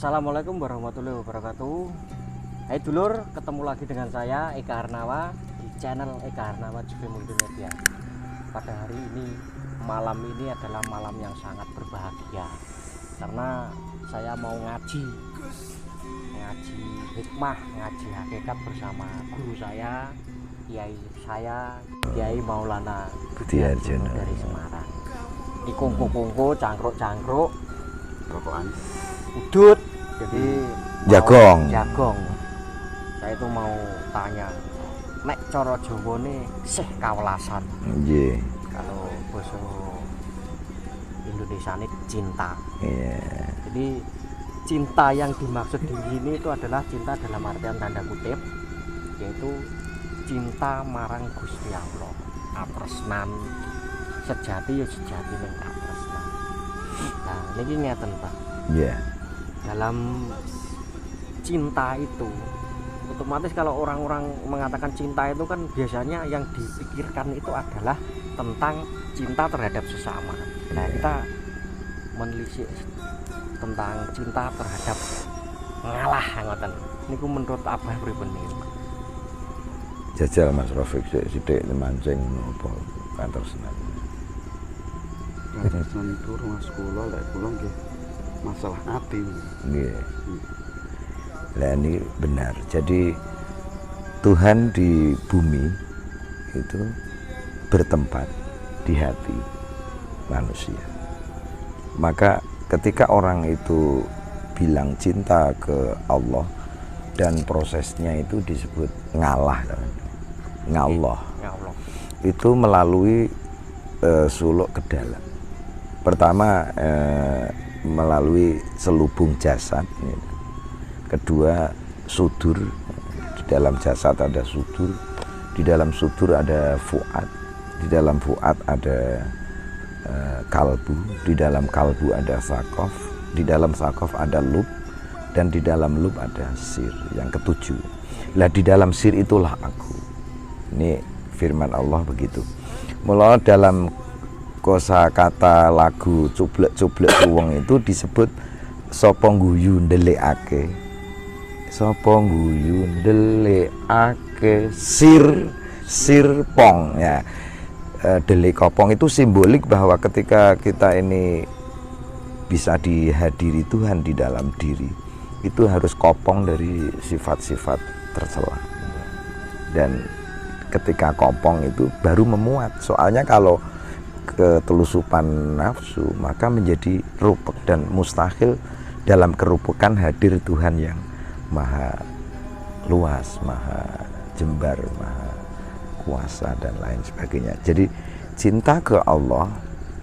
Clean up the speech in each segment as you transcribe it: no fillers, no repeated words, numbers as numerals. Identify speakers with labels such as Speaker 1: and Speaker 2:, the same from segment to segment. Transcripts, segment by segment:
Speaker 1: Assalamualaikum warahmatullahi wabarakatuh. Hai dulur, ketemu lagi dengan saya Eka Arnawa di channel Eka Arnawa JV Multimedia. Pada hari ini, malam ini adalah malam yang sangat berbahagia karena saya mau ngaji hikmah, ngaji hakikat bersama guru saya, Kiai Maulana Budiarjono dari Semarang. Di kongko-kongko, cangkruk-cangkruk,
Speaker 2: rokokan
Speaker 1: udut, jadi
Speaker 3: jagong.
Speaker 1: Saya itu mau tanya, nek coro Jawa nih sih kawelasan.
Speaker 3: Nggih.
Speaker 1: Kalau bahasa Indonesia ini cinta.
Speaker 3: Iya.
Speaker 1: Jadi cinta yang dimaksud di sini itu adalah cinta dalam artian tanda kutip, yaitu cinta marang Gusti Allah. Atresnan sejati ya sejati ning atresnan. Nah, niki ngeten Pak.
Speaker 3: Iya.
Speaker 1: Dalam cinta itu otomatis kalau orang-orang mengatakan cinta itu kan biasanya yang dipikirkan itu adalah tentang cinta terhadap sesama. Nah, kita menelisik tentang cinta terhadap ngalah ngoten. Niku menurut Abah pripun niku?
Speaker 3: Jajal Mas Rafiq sithik mancing apa kantor senat.
Speaker 2: Kantor itu rumah sekolah lek kula nggih masalah ati.
Speaker 3: Nggih. Lah ini benar. Jadi Tuhan di bumi itu bertempat di hati manusia. Maka ketika orang itu bilang cinta ke Allah dan prosesnya itu disebut ngalah, ngallah. Itu melalui suluk ke dalam. Pertama melalui selubung jasad, kedua sudur. Di dalam jasad ada sudur, di dalam sudur ada fuad, di dalam fuad ada kalbu, di dalam kalbu ada sakof, di dalam sakof ada lub, dan di dalam lub ada sir yang ketujuh. Lah di dalam sir itulah aku. Ini firman Allah begitu. Mula dalam kosakata lagu cublek-cublek wong itu disebut sapa guyu ndelikake, sapa guyu ndelikake sir pong ya. Delik kopong itu simbolik bahwa ketika kita ini bisa dihadiri Tuhan di dalam diri, itu harus kopong dari sifat-sifat tercela. Dan ketika kopong itu baru memuat. Soalnya kalau ketelusupan nafsu maka menjadi rupek dan mustahil dalam kerupukan hadir Tuhan yang maha luas, maha jembar, maha kuasa dan lain sebagainya. Jadi cinta ke Allah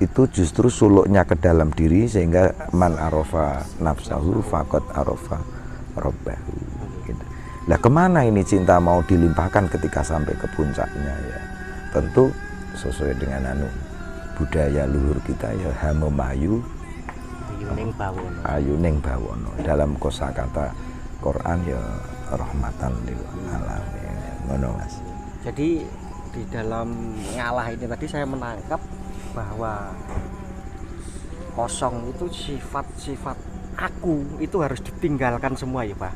Speaker 3: itu justru suluknya ke dalam diri, sehingga man arafa nafsahu faqad arafa rabbahu gitu. Nah, kemana ini cinta mau dilimpahkan ketika sampai ke puncaknya ya? Tentu sesuai dengan budaya luhur kita ya, hamemayu ayuning bawono. Dalam kosakata Quran ya rahmatan lil alamin. Ngono Mas.
Speaker 1: Jadi di dalam ngalah ini tadi saya menangkap bahwa kosong itu sifat-sifat aku itu harus ditinggalkan semua ya Pak.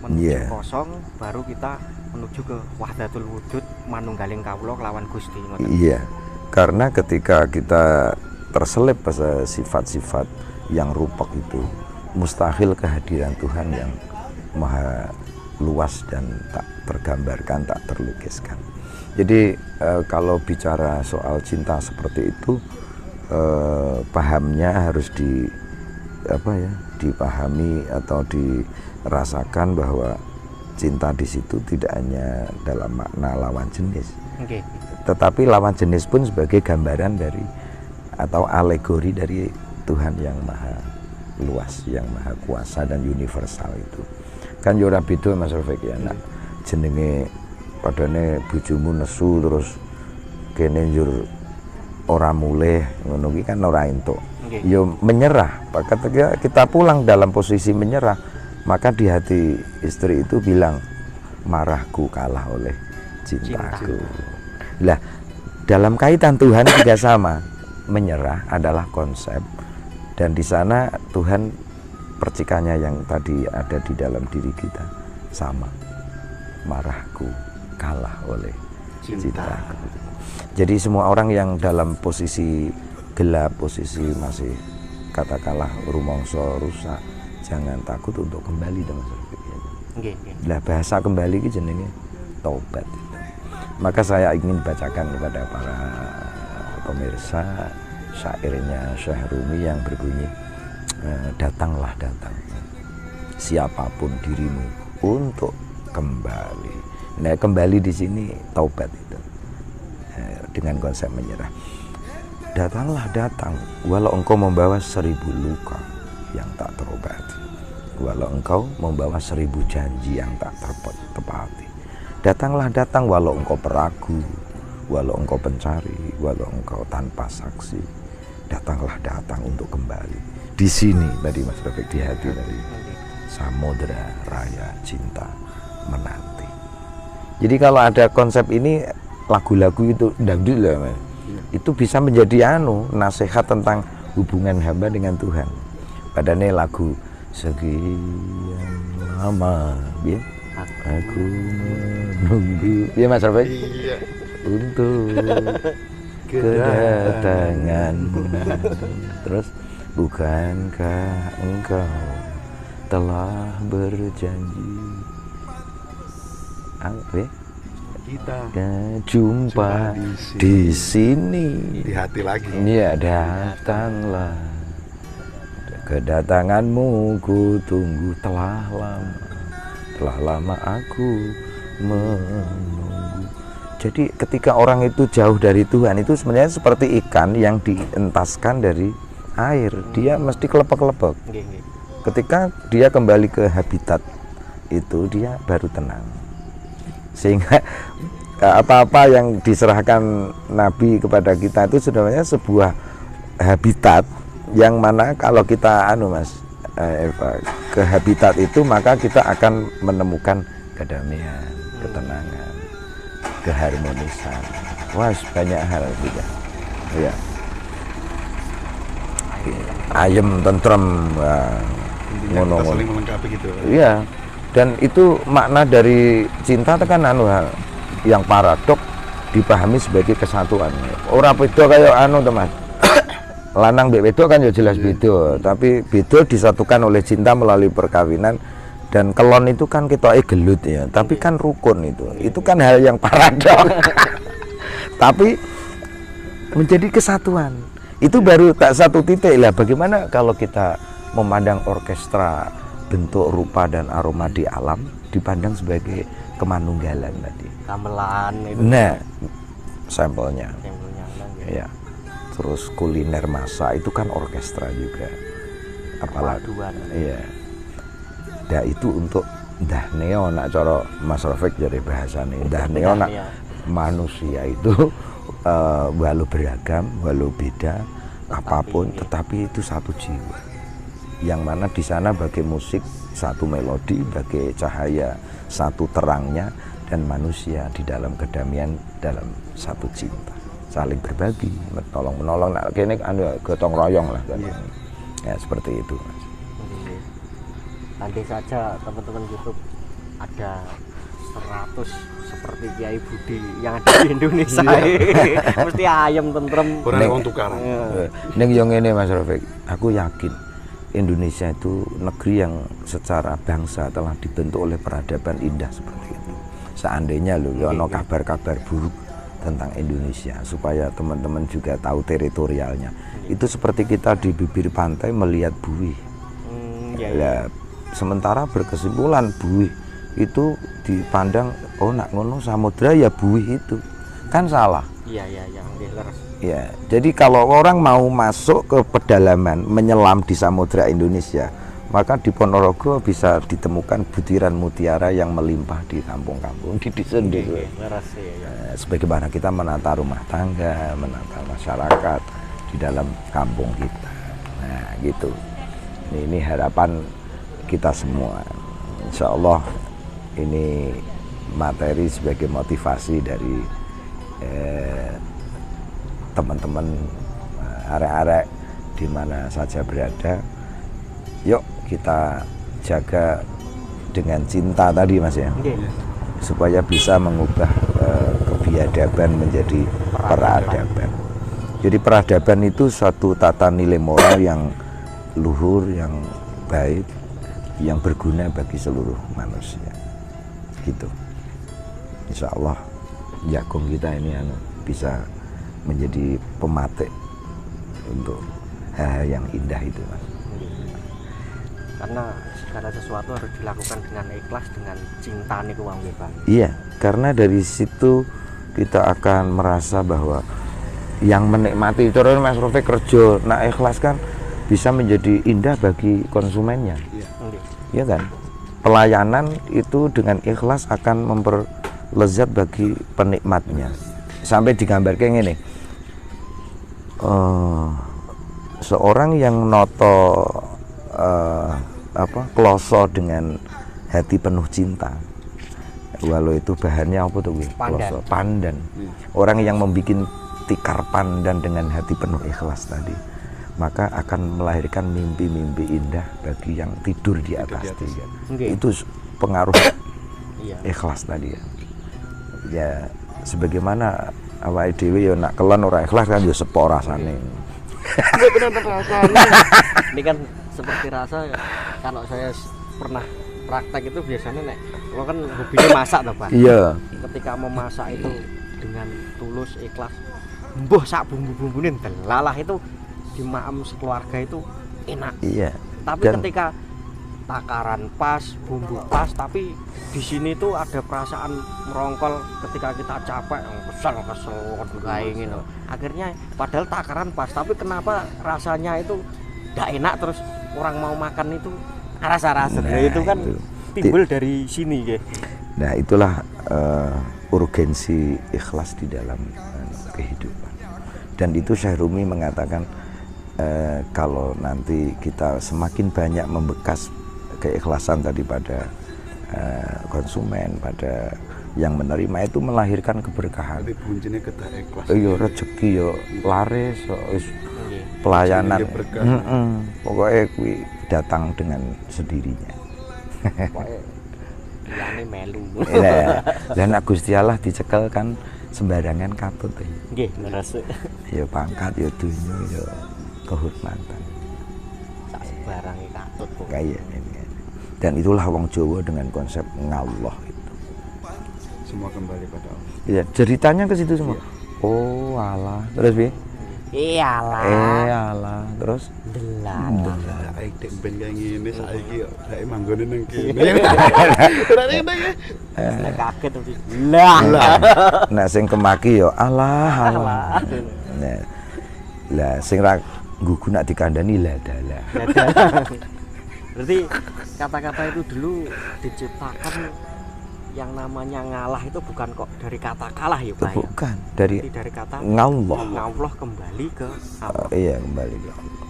Speaker 1: Menuju kosong baru kita menuju ke wahdatul wujud, manunggaling kawula kelawan Gusti.
Speaker 3: Iya. Karena ketika kita terselip pada sifat-sifat yang rupak itu, mustahil kehadiran Tuhan yang maha luas dan tak tergambarkan, tak terlukiskan. Jadi kalau bicara soal cinta seperti itu, pahamnya harus dipahami atau dirasakan bahwa cinta di situ tidak hanya dalam makna lawan jenis. Tetapi lawan jenis pun sebagai gambaran dari atau alegori dari Tuhan yang maha luas, yang maha kuasa dan universal itu. Kan yo ora beda Mas Rafiq ya, nak jenenge padane bojomu nesu terus kene njur ora mulih ngono iki kan ora entuk. Yo menyerah. Ketika kita pulang dalam posisi menyerah, maka di hati istri itu bilang marahku kalah oleh cintaku. Lah dalam kaitan Tuhan juga sama, menyerah adalah konsep, dan di sana Tuhan percikannya yang tadi ada di dalam diri kita sama. Marahku kalah oleh cintaku. Jadi semua orang yang dalam posisi gelap, posisi masih katakanlah rumangsa rusak, jangan takut untuk kembali dengan seperti itu. Lah bahasa kembali itu jenenge taubat. Maka saya ingin bacakan kepada para pemirsa syairnya Syekh Rumi yang berbunyi, datanglah datang siapapun dirimu untuk kembali. Nah, kembali di sini taubat itu dengan konsep menyerah. Datanglah datang walau engkau membawa 1000 luka yang tak terobati, walau engkau membawa 1000 janji yang tak tertepati. Datanglah datang walau engkau peragu, walau engkau pencari, walau engkau tanpa saksi. Datanglah datang untuk kembali. Di sini tadi Mas Rafiq, di hati tadi, samudra raya cinta menanti. Jadi kalau ada konsep ini, lagu-lagu itu dangdut lah, Mas. Itu bisa menjadi nasihat tentang hubungan hamba dengan Tuhan. Padahal lagu sekian lama, ya, aku menunggu, ya Mas Rafiq, untuk kedatanganmu. Terus, bukankah engkau telah berjanji
Speaker 2: kita
Speaker 3: jumpa di sini,
Speaker 2: di hati lagi.
Speaker 3: Ya, datanglah, kedatanganmu ku tunggu telah lama aku menunggu. Jadi ketika orang itu jauh dari Tuhan, itu sebenarnya seperti ikan yang dientaskan dari air, dia mesti kelepek-kelepek. Ketika dia kembali ke habitat itu, dia baru tenang. Sehingga apa-apa yang diserahkan Nabi kepada kita itu sebenarnya sebuah habitat yang mana kalau kita Mas Eva, ke habitat itu, maka kita akan menemukan kedamaian, ketenangan, keharmonisan. Wah, banyak hal juga. Ya. Ayem, tentrem,
Speaker 2: Intinya kita saling melengkapi gitu.
Speaker 3: Iya. Dan itu makna dari cinta itu kan yang paradok dipahami sebagai kesatuan. Orang beda kayak teman. Lanang mbek wedok kan ya jelas beda, tapi beda disatukan oleh cinta melalui perkawinan. Dan kelon itu kan kita gelut ya, tapi kan rukun itu. Itu kan hal yang paradok. Tapi menjadi kesatuan. Itu baru tak satu titik lah. Bagaimana kalau kita memandang orkestra, bentuk, rupa, dan aroma di alam dipandang sebagai kemanunggalan tadi.
Speaker 1: Gamelan itu.
Speaker 3: Nah, sampelnya. Ya. Terus kuliner masak itu kan orkestra juga. Apalagi. Iya. Nah, itu untuk dah neo nak cara Mas Rafiq jadi bahasane. Dah neo nak manusia itu walau beragam, walau beda, apapun, tetapi itu satu jiwa. Yang mana di sana bagai musik satu melodi, bagai cahaya satu terangnya, dan manusia di dalam kedamaian dalam satu cinta, saling berbagi, menolong nah kene gotong royong lah kan. Ya seperti itu, Mas.
Speaker 1: Andai saja teman-teman YouTube ada 100 seperti Kiai Budi yang ada di Indonesia, mesti ayam tentrem.
Speaker 2: Orang tukar.
Speaker 3: Ning yo ngene Mas Rafiq, aku yakin Indonesia itu negeri yang secara bangsa telah dibentuk oleh peradaban indah seperti itu. Seandainya ono kabar-kabar buruk tentang Indonesia, supaya teman-teman juga tahu teritorialnya. Itu seperti kita di bibir pantai melihat buih. Sementara berkesimpulan buih itu dipandang, oh nak ngono samudra ya buih itu. Kan salah. Iya, leres. Ya, jadi kalau orang mau masuk ke pedalaman, menyelam di samudra Indonesia, maka di Ponorogo bisa ditemukan butiran mutiara yang melimpah di kampung-kampung di dusun. Sebagaimana kita menata rumah tangga, menata masyarakat di dalam kampung kita. Nah, gitu. Ini harapan kita semua. Insya Allah ini materi sebagai motivasi dari teman-teman arek-arek di mana saja berada. Yuk kita jaga dengan cinta tadi Mas ya,
Speaker 1: Nggih.
Speaker 3: supaya bisa mengubah kebiadaban menjadi peradaban. Jadi peradaban itu suatu tata nilai moral yang luhur, yang baik, yang berguna bagi seluruh manusia. Gitu. Insya Allah Jagung kita ini bisa menjadi pematik untuk hal-hal yang indah itu Mas.
Speaker 1: Karena segala sesuatu harus dilakukan dengan ikhlas, dengan cinta nih Wang Pak.
Speaker 3: Iya, karena dari situ kita akan merasa bahwa yang menikmati itu Mas Rofi kerja, nah ikhlas kan bisa menjadi indah bagi konsumennya. Iya kan? Pelayanan itu dengan ikhlas akan memperlezat bagi penikmatnya. Sampai digambarkan ini, seorang yang noto kloso dengan hati penuh cinta, walau itu bahannya apa tuh kloso, pandan. Orang yang membuat tikar pandan dengan hati penuh ikhlas tadi, maka akan melahirkan mimpi-mimpi indah bagi yang tidur di atas dia. Itu pengaruh ikhlas tadi ya. Ya sebagaimana awake dhewe ya nak kelon ora ikhlas kan ya sepo rasane.
Speaker 1: Benar-benar rasanya. Ini kan seperti rasa kalau saya pernah praktek itu biasanya lo kan hobinya masak toh Pak.
Speaker 3: Iya.
Speaker 1: Ketika memasak itu dengan tulus ikhlas, mbuh sak bumbu-bumbune delalah itu dimaem sekeluarga itu enak.
Speaker 3: Iya.
Speaker 1: Tapi ketika takaran pas, bumbu pas, tapi di sini tuh ada perasaan merongkol ketika kita capek, kesel kayak gitu. Akhirnya padahal takaran pas, tapi kenapa rasanya itu tidak enak, terus orang mau makan itu rasa-rasa. Nah, itu kan timbul dari sini ya.
Speaker 3: Nah itulah urgensi ikhlas di dalam kehidupan. Dan itu Syekh Rumi mengatakan kalau nanti kita semakin banyak membekas keikhlasan tadi pada konsumen, pada yang menerima, itu melahirkan keberkahan.
Speaker 2: Jadi kuncinya kita ikhlas.
Speaker 3: Iya, rezeki yo laris, pelayanan. Pokoknya kui datang dengan sendirinya.
Speaker 1: Pokoknya ini melu.
Speaker 3: Dan Gusti Allah dicekel kan sembarangan katut.
Speaker 1: Nggih, leres.
Speaker 3: Ya pangkat, ya dunya, ya kehormatan.
Speaker 1: Sak sembarange katut kok.
Speaker 3: Kayak ini. Dan itulah wong Jawa dengan konsep ngallah itu.
Speaker 2: Semua kembali pada Allah.
Speaker 3: Iya, ceritanya ke situ semua.
Speaker 2: Iya.
Speaker 3: Oh, alah. Terus piye?
Speaker 1: Iyalah.
Speaker 3: Terus
Speaker 1: Delalah.
Speaker 2: Saiki dek ben kaya ngene saiki yo saiki manggone nang kene.
Speaker 1: Saya kaget terus. Lah.
Speaker 3: Nah, sing kemaki yo alah. Nah, lah sing ra nggugu nak dikandani lah dalah.
Speaker 1: Berarti kata-kata itu dulu diciptakan, yang namanya ngalah itu bukan kok dari kata kalah ya Pak.
Speaker 3: Bukan, dari
Speaker 1: kata
Speaker 3: ngallah.
Speaker 1: ngallah kembali ke Allah.
Speaker 3: Iya, kembali ke Allah.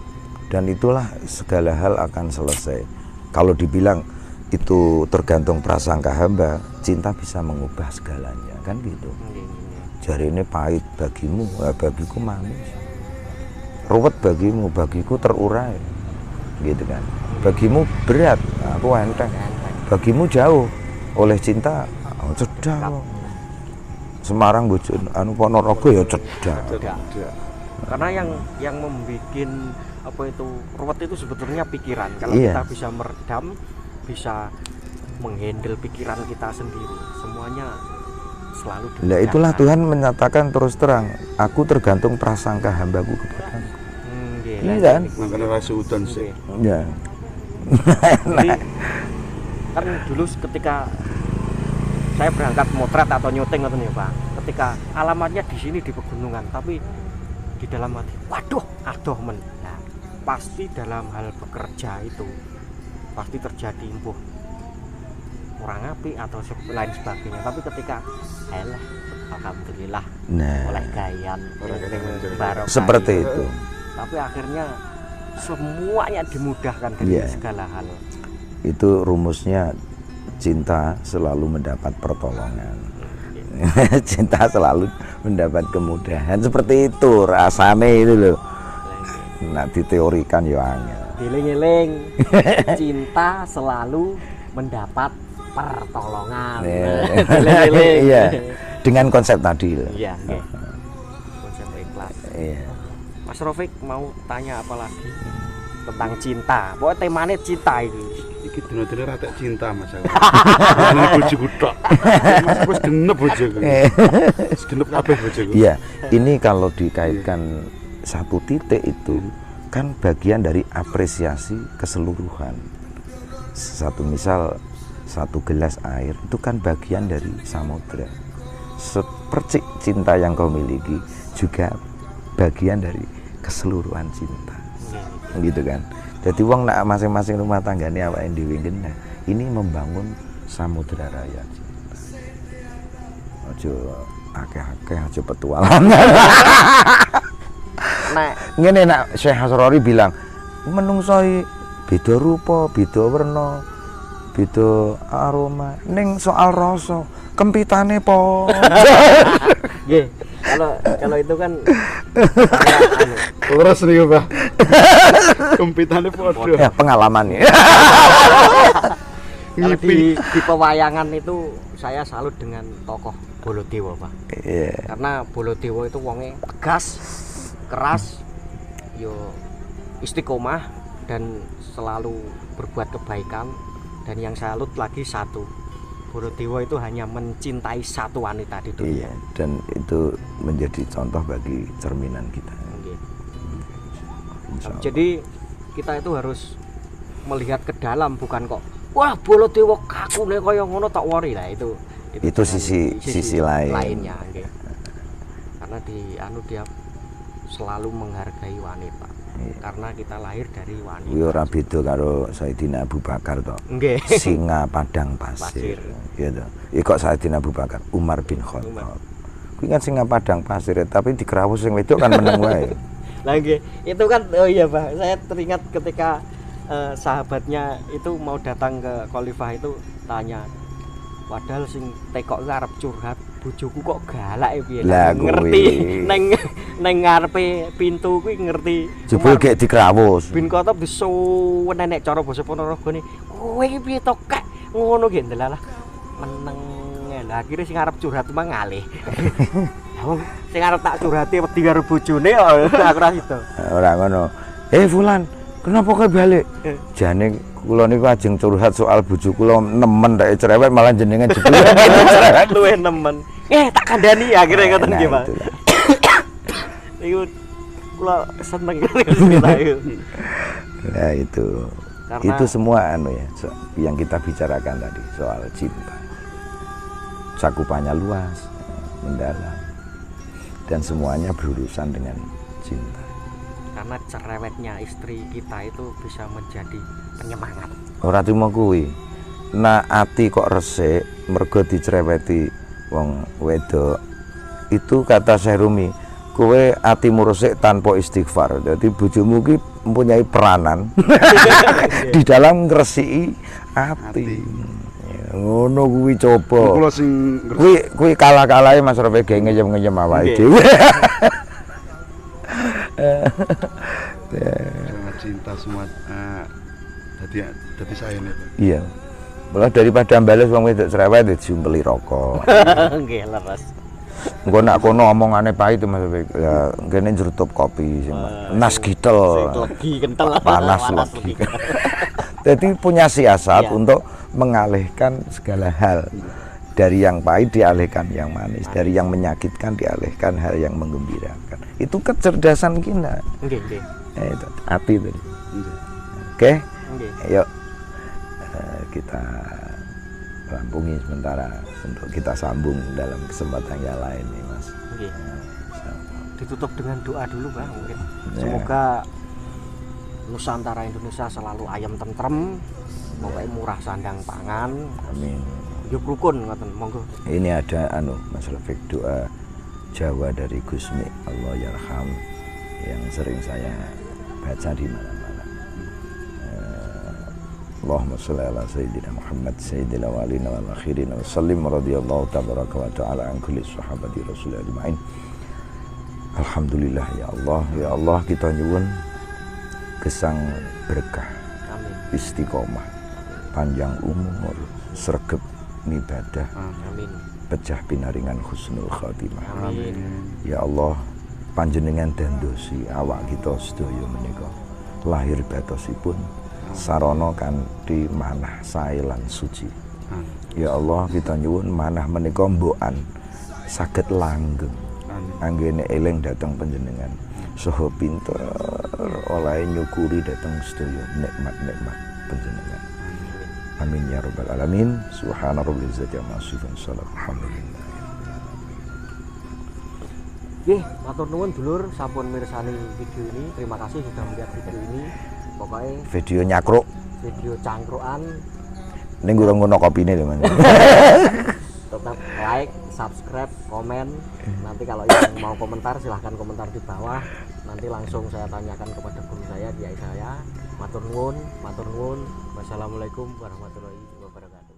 Speaker 3: Dan itulah segala hal akan selesai. Kalau dibilang itu tergantung prasangka hamba, cinta bisa mengubah segalanya, kan gitu. Jari ini pahit bagimu, bagiku manis. Ruwet bagimu, bagiku terurai, gitu kan. Bagimu berat, aku enteng. Bagimu jauh, oleh cinta cedak. Semarang bojo anu Ponorogo ya cedak.
Speaker 1: Karena yang membuat apa itu ruwet itu sebetulnya pikiran. Kalau
Speaker 3: Iya.
Speaker 1: kita bisa meredam, bisa menghandle pikiran kita sendiri, semuanya selalu
Speaker 3: Nah itulah Tuhan menyatakan terus terang, aku tergantung prasangka hambaku kepadamu. Iya kan?
Speaker 2: Makanya rasa udan sih.
Speaker 3: Ya.
Speaker 1: Jadi kan dulu ketika saya berangkat motret atau nyuting gitu nih Pak, ketika alamatnya di sini di pegunungan, tapi di dalam hati, waduh, aduh men. Nah, pasti dalam hal bekerja itu pasti terjadi impuh kurang api atau lain sebagainya. Tapi ketika elah, alhamdulillah, oleh gayan, barokah
Speaker 3: Seperti itu.
Speaker 1: Tapi akhirnya semuanya dimudahkan dari segala hal.
Speaker 3: Itu rumusnya, cinta selalu mendapat pertolongan. Cinta selalu mendapat kemudahan. Seperti itu rasanya itu loh. Nah diteorikan ya angel.
Speaker 1: Dieling-eling, cinta selalu mendapat pertolongan. Dieling-eling.
Speaker 3: Iya. Dengan konsep tadi.
Speaker 1: Iya, nggih. Konsep ikhlas.
Speaker 3: Iya.
Speaker 1: Mas Rafiq mau tanya apa lagi tentang cinta? Pokoknya temanya cinta itu.
Speaker 2: Iki dina-dina ratek cinta Mas aku. Ana bojoku tok. Mas wis genep bojoku. Wis genep kabeh bojoku.
Speaker 3: Iya, ini kalau dikaitkan satu titik itu kan bagian dari apresiasi keseluruhan. Satu misal satu gelas air itu kan bagian dari samudra. Sepercik cinta yang kau miliki juga bagian dari keseluruhan cinta. Gitu kan. Jadi wong nak masing-masing rumah tanggane awake dhewe genah. Ini membangun samudra raya cinta. Ojo akeh-akeh aja petualangan.
Speaker 1: Nek
Speaker 3: Ngene nak Syekh Hasrori bilang, menungso beda rupa, beda werna, beda aroma, ning soal rasa kempitane po.
Speaker 1: nggih, kalau itu kan kayak anu,
Speaker 2: Terus niku, Pak. Kempitane padha.
Speaker 3: Ya, pengalaman ya.
Speaker 1: kalau di pewayangan itu saya salut dengan tokoh Baladewa, Pak.
Speaker 3: Iya.
Speaker 1: Karena Baladewa itu wonge tegas, keras, yo istiqomah dan selalu berbuat kebaikan. Dan yang salut lagi satu, Baladewa itu hanya mencintai satu wanita di dunia.
Speaker 3: Iya, dan itu menjadi contoh bagi cerminan kita.
Speaker 1: Nggih.
Speaker 3: Insya Allah.
Speaker 1: Jadi kita itu harus melihat ke dalam, bukan kok wah Baladewa kakune kaya ngono tak worry lah itu
Speaker 3: Itu
Speaker 1: jangan
Speaker 3: sisi lain.
Speaker 1: lainnya nggih. Karena dia selalu menghargai wanita.
Speaker 3: Iya.
Speaker 1: Karena kita lahir dari wanita.
Speaker 3: Kuwi ora beda karo Sayyidina Abu Bakar to.
Speaker 1: Nggih.
Speaker 3: Singa padang pasir. Gitu. Iki kok Sayyidina Abu Bakar, Umar bin Khattab. Kuwi kan singa padang pasir, tapi dikerawus sing wedok kan meneng wae.
Speaker 1: Lah nggih, itu kan oh iya Pak, saya teringat ketika sahabatnya itu mau datang ke Khalifah itu tanya, padahal sing tekok arep curhat, bojoku kok galak piye.
Speaker 3: Lah,
Speaker 1: Ngerti
Speaker 3: kuwi.
Speaker 1: neng ngarepe pintu kuwi ngerti.
Speaker 3: Jebul gek dikerawus.
Speaker 1: Bin Khattab disuwen nek cara basa Ponorogo ne. Kowe iki piye to Kak? Ngono ki ndelalah. Meneng. Lah akhire sing arep curhat mah ngalih. Wong sing arep tak curhati wedi karo bojone aku ra sida.
Speaker 3: Ora ngono. Fulan, kenapa kowe balik? Jane kula niku ajeng curhat soal bojo kula nemen tak cerewet malah jenengan jebul cerewet
Speaker 1: luwih nemen. Tak kandhani akhire ngoten nggih, Pak. Iku kula seneng cerita itu.
Speaker 3: Nah itu.
Speaker 1: Karena
Speaker 3: Itu semua yang kita bicarakan tadi soal cinta. Cakupannya luas, mendalam. Dan semuanya berurusan dengan cinta.
Speaker 1: karena cerewetnya istri kita itu bisa menjadi penyemangat.
Speaker 3: Ora cuma kuwi. Nah ati kok resik mergo dicereweti wong wedok. Itu kata Syekh Rumi, kowe atimu resik tanpa istighfar. Jadi bojomu ki mempunyai peranan di dalam ngresiki ati. Ngono kuwi coba.
Speaker 2: Kula sing
Speaker 3: Kuwi kalah-kalahe Mas Rafiq ge ngeyem-ngeyem awake dhewe.
Speaker 2: sangat cinta semua. Jadi saya nih.
Speaker 3: Iya. Malah daripada bales wong wedok cerewet dijumpeli rokok.
Speaker 1: Nggih leres.
Speaker 3: Engko nak kono omongane pahit Mas Rafiq. Ya kene njerutup kopi sing nas gitel.
Speaker 1: Legi kental
Speaker 3: Panas lagi. Jadi punya siasat untuk mengalihkan segala hal. Dari yang pahit dialihkan yang manis, dari yang menyakitkan dialihkan hal yang menggembirakan. Itu kecerdasan kita.
Speaker 1: Nggih, nggih.
Speaker 3: Itu hati tadi. Oke.
Speaker 1: Nggih.
Speaker 3: Ayo kita rampungi sementara untuk kita sambung dalam kesempatan yang lain nih Mas.
Speaker 1: Nggih. Ditutup dengan doa dulu Bang mungkin.
Speaker 3: Ya.
Speaker 1: Semoga Nusantara Indonesia selalu ayam tentrem, pokoknya murah sandang pangan.
Speaker 3: Amin.
Speaker 1: Hidup rukun ngoten, monggo.
Speaker 3: Ini ada Mas Rafiq doa Jawa dari Gusmi Allah Yarham yang sering saya baca di mana-mana. Allahumma sholli ala sayyidina Muhammad sayyidil awwalin wal akhirin wa sallim radhiyallahu tabaraka wa ta'ala an kulli sahabati rasulillah ajmain. Alhamdulillah ya Allah kita nyuwun gesang berkah,
Speaker 1: Amin.
Speaker 3: istiqomah, panjang umur, sregep ibadah,
Speaker 1: Amin.
Speaker 3: pecah pinaringan husnul khotimah.
Speaker 1: Amin.
Speaker 3: Ya Allah, panjenengan dandosi awak kita sedaya menika lahir batosipun sarana kanthi manah sae lan suci. Ya Allah, kita nyuwun manah menika mbokan saged langgeng anggene eling dhateng panjenengan saha pinter oleh nyukuri dhateng sedaya nikmat-nikmat panjenengan. Amin ya rabbal alamin. Subhana rabbil izzati amma yasifun. Alhamdulillah.
Speaker 1: Nggih, matur nuwun dulur sampun mirsani video ini. Terima kasih sudah melihat video ini. Pokoknya
Speaker 3: Video nyakruk
Speaker 1: video cangkruan,
Speaker 3: ning urung ngono kopine lho Mas.
Speaker 1: tetap like, subscribe, komen. Nanti kalau yang mau komentar silahkan komentar di bawah. Nanti langsung saya tanyakan kepada guru saya, kiai saya. Matur nuwun, matur nuwun. Wassalamualaikum warahmatullahi wabarakatuh.